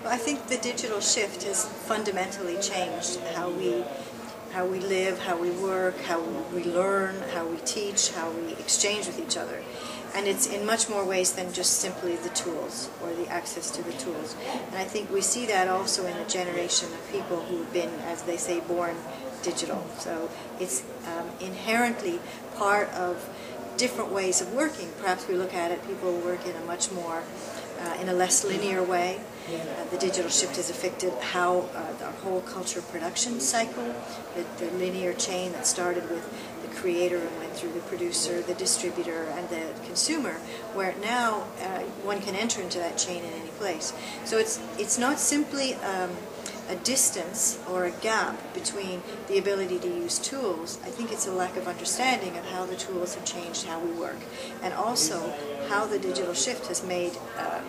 Well, I think the digital shift has fundamentally changed how we live, how we work, how we learn, how we teach, how we exchange with each other. And it's in much more ways than just simply the tools or the access to the tools. And I think we see that also in the generation of people who've been, as they say, born digital. So it's inherently part of different ways of working. Perhaps we look at it, people work in a much more, in a less linear way. The digital shift has affected how our whole culture production cycle, the linear chain that started with the creator and went through the producer, the distributor, and the consumer, where now one can enter into that chain in any place. So it's not simply a distance or a gap between the ability to use tools. I think it's a lack of understanding of how the tools have changed how we work, and also how the digital shift has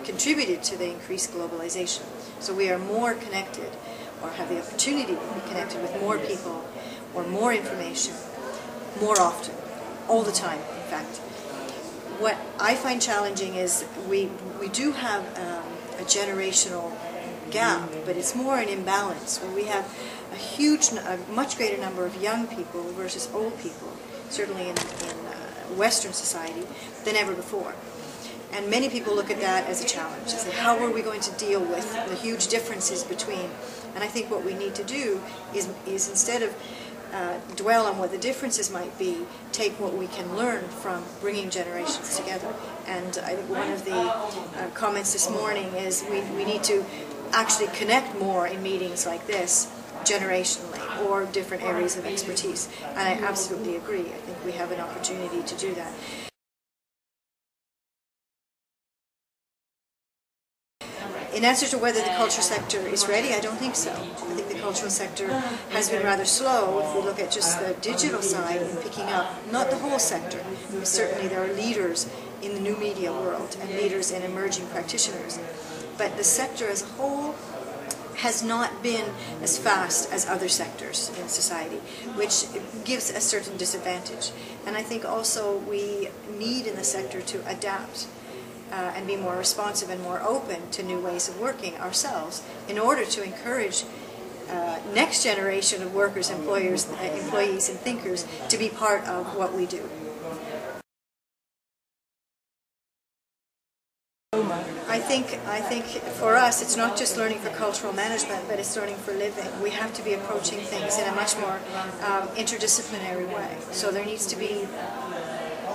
contributed to the increased globalization. So we are more connected, or have the opportunity to be connected with more people, or more information, more often, all the time, in fact. What I find challenging is we do have a generational gap, but it's more an imbalance where we have a much greater number of young people versus old people, certainly in Western society, than ever before. And many people look at that as a challenge. They say, how are we going to deal with the huge differences between? And I think what we need to do is instead of dwell on what the differences might be, take what we can learn from bringing generations together. And I think one of the comments this morning is we need to actually connect more in meetings like this generationally, or different areas of expertise. And I absolutely agree. I think we have an opportunity to do that. In answer to whether the cultural sector is ready, I don't think so. I think the cultural sector has been rather slow, if we look at just the digital side, in picking up, not the whole sector. Certainly there are leaders in the new media world and leaders in emerging practitioners. But the sector as a whole has not been as fast as other sectors in society, which gives a certain disadvantage. And I think also we need in the sector to adapt and be more responsive and more open to new ways of working ourselves in order to encourage next generation of workers, employees and thinkers to be part of what we do. I think for us it's not just learning for cultural management, but it's learning for living. We have to be approaching things in a much more interdisciplinary way. So there needs to be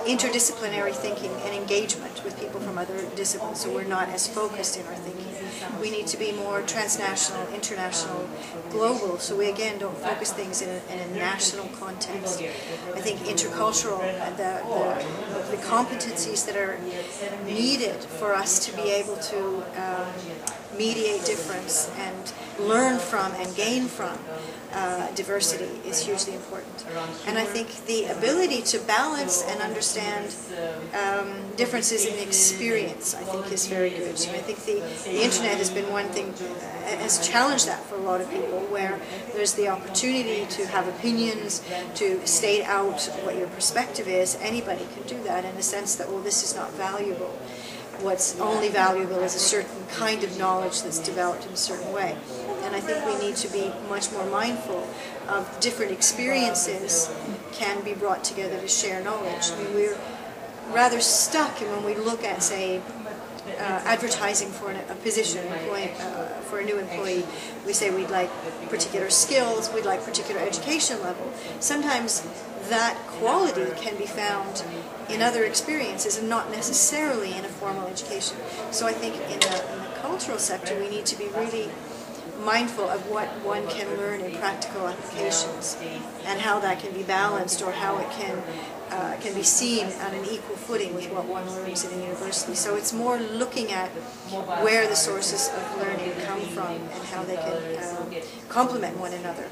interdisciplinary thinking and engagement with people from other disciplines, so we're not as focused in our thinking. We need to be more transnational, international, global, so we again don't focus things in a national context. I think intercultural, the competencies that are needed for us to be able to mediate difference and learn from and gain from diversity is hugely important. And I think the ability to balance and understand differences in experience, I think, is very good. So I think the internet has been one thing, has challenged that for a lot of people, where there's the opportunity to have opinions, to state out what your perspective is. Anybody can do that in the sense that, well, this is not valuable. What's only valuable is a certain kind of knowledge that's developed in a certain way. And I think we need to be much more mindful of different experiences can be brought together to share knowledge. I mean, we're rather stuck when we look at, say, advertising for a position, for a new employee. We say we'd like particular skills, we'd like particular education level. Sometimes that quality can be found in other experiences and not necessarily in a formal education. So I think in the cultural sector we need to be really mindful of what one can learn in practical applications and how that can be balanced, or how it can be seen on an equal footing with what one learns in a university. So it's more looking at where the sources of learning come from and how they can complement one another.